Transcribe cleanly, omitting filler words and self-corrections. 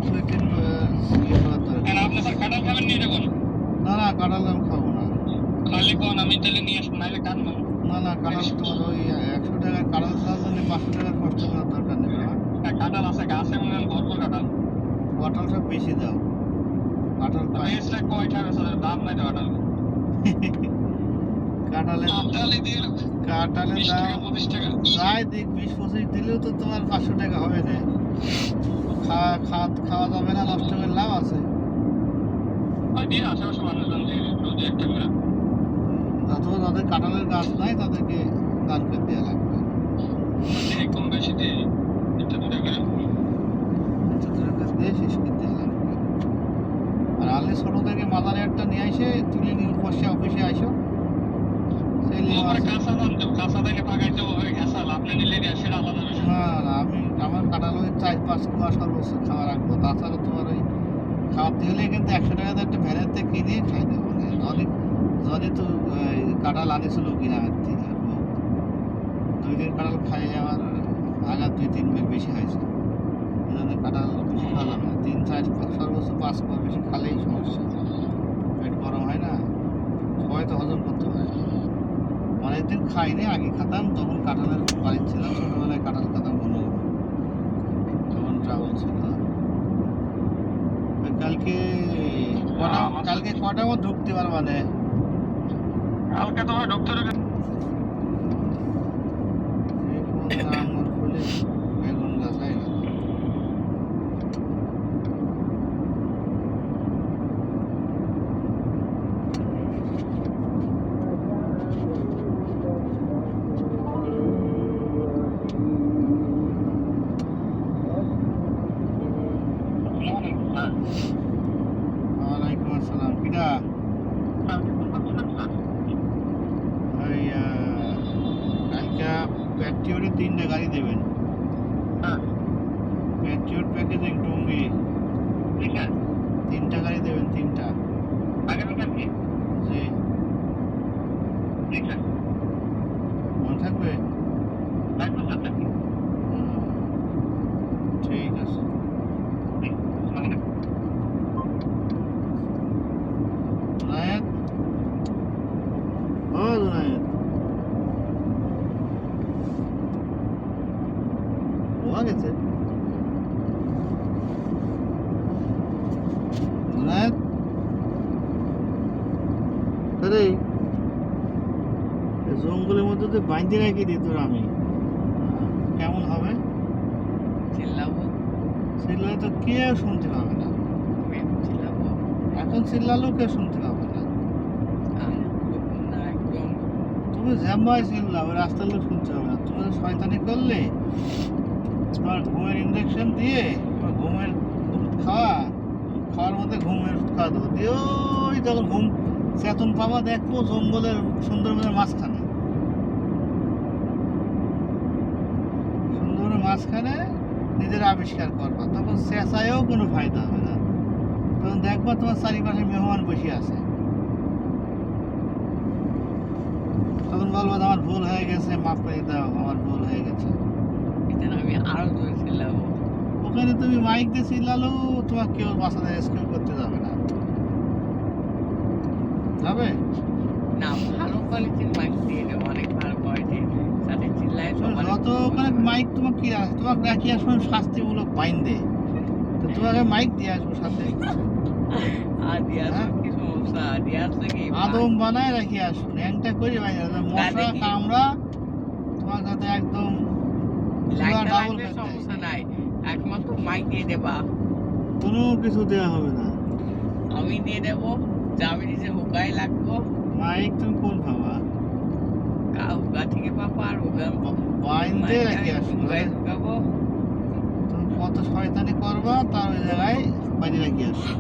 দুই তিন ইয়ে করার দরকার। আপনি স্যার কাঁঠাল খাবেন নিয়ে যাবেন? না না, কাঁঠাল আমি খাবো না। খালি কোন আমি তাহলে নিয়ে আসবো, নাহলে কাটবো না না, কাঁঠাল তোমার ওই 100 টাকার কাঁঠাল খাওয়ার জন্য 500 টাকার কষ্ট করার দরকার নেই বাবা। কাঁঠাল আছে গাছে মনে হয় ভরপুর কাঁঠাল। কাঁঠালটা বেশি দাও, কাঁঠাল পাই। বেশটা কয় টাকা স্যার? দাম নাই তো কাঁঠাল। কাঁঠালের কাঁঠালই দিয়ে কাঁঠালের 20 দাম টাকা 25 টাকা। যাই দিক 20-25 দিলেও তো তোমার 500 টাকা হবে না। খাওয়া যাবে না, নষ্ট করে লাভ আছে। ওই দিয়ে আশেপাশে মানুষজন দিয়ে রোজ একটা করে। অথবা যাদের কাঁঠালের গাছ নাই তাদেরকে দান করে দেওয়া লাগবে। দিয়ে কম বেশি দিয়ে একটা দুটা করে। তাদের কাছ দিয়ে শেষ করে দেওয়া লাগবে। আর আলে ছোট থেকে মাদারে একটা নিয়ে আসে তুলে নিয়ে বসে অফিসে আসো, সেই নিয়ে ওপরে আসে। কাঁচা দাম দেব, কাঁচা থেকে পাকাইতে হবে ঘেঁষাল, আপনি নিলে নিয়ে সেটা আলাদা বিষয়। না না, আমার কাঁঠাল ওই 4-5 কুয়া সর্বোচ্চ খাওয়া রাখবো। তাছাড়া তোমার ওই খাওয়াতে হলে কিন্তু 100 টাকাতে একটা ভ্যানেতে কিনে খাই দেবো। জনি তো কাঁঠাল আনিছিল গ্রামের থেকে, 2 দিন কাঁঠাল খাই আমার আঘাত 2-3 বের বেশি হয়েছে। এই জন্য কাঁঠাল বেশি খাওয়া যাবে না। 3-4 সর্বোচ্চ 5 কুয়া বেশি খালেই সমস্যা, পেট গরম হয় না, সবাই তো হজম করতে পারে না। অনেকদিন খাইনি, আগে খেতাম যখন কাঁঠালের বাড়ি ছিলাম, ছোটবেলায় কাঁঠাল খেতাম ঘন ঘন, তখন ট্রাভেল ছিল। কালকে কটা মতো ঢুকতে পারবা না? কালকে তো হয় ডক্টরের আঙুর খুলে বেগুন গাছ হয়ে গেল। ওয়ালাইকুম আসসালাম। কিটা ওই কালকে প্যাট্রিয়টে 3টা গাড়ি দেবেন। প্যাট্রিয়ট প্যাকেজিং টুঙ্গি 3টা গাড়ি দেবেন, 3টা। জি, মনে থাকবে? ঠিক আছে। জুনায়েদ, ও জুনায়েদ, বোয়া গেছে জুনায়েদ? আরে জঙ্গলের মধ্যে তো বাইন্দে রেখে দিই তোর আমি, কেমন হবে? চিল্লাবো, চিল্লালে তো কেউ শুনতে পাবে না। চিল্লাবো এখন চিল্লালেও কেউ শুনতে পাবে না। না একদম। তুমি জ্যাম্বাই চিল্লাও, রাস্তার লোক শুনতে হবে না। তুমি শয়তানি করলে তোমার ঘুমের ইঞ্জেকশন দিয়ে তোমার ঘুমের ওষুধ খাওয়ার মধ্যে ঘুমের ওষুধ খাওয়া দেবো দিয়ে ওই যখন ঘুম চেতন পাবা দেখবো জঙ্গলের সুন্দরবনের মাঝখানে, সুন্দরবনের মাঝখানে নিজের আবিষ্কার করবা। তখন চেঁচায়েও কোনো ফায়দা হবে না। তখন দেখবা তোমার চারিপাশে মেহমান বসে আছে। তখন বলবো আমার ভুল হয়ে গেছে, মাফ করে দাও, আমার ভুল হয়ে গেছে। এটা আমি আরো জোরে চিল্লাবো। ওখানে তুমি মাইক দিয়ে চিল্লালেও তোমার কেউ বাসাতে রেস্কিউ করতে যাবে না। যাবে না, ভালো কোয়ালিটির মাইক দিয়ে দেবো, অনেক ভালো কোয়ালিটির, সাথে চিল্লায় যত ওখানে মাইক তোমাকে কি আছে, তোমাকে রাখি আসবো শাস্তিমূলক বাইন দে, তো তোমাকে মাইক দিয়ে আসবো সাথে। আর দিয়ার কি সমস্যা? দিয়ার থেকে আদম বানায় রাখি আসবো, ন্যাংটা করে বাইরে মশা কামড়া তোমার সাথে একদম ডাবল সমস্যা নাই, একমাত্র মাইক দিয়ে দেবা। কোনো কিছু দেওয়া হবে না, আমি দিয়ে দেবো। যাবে নিচে হুকাই লাগবো। মাইক তুমি কোন পাবা? হুকা থেকে পাবো, আর হুকা বাইন দিয়ে রাখি আসবো। ঢুকাবো। তুমি কত শয়তানি করবা তার ওই জায়গায় বাইরে রাখি আসবো।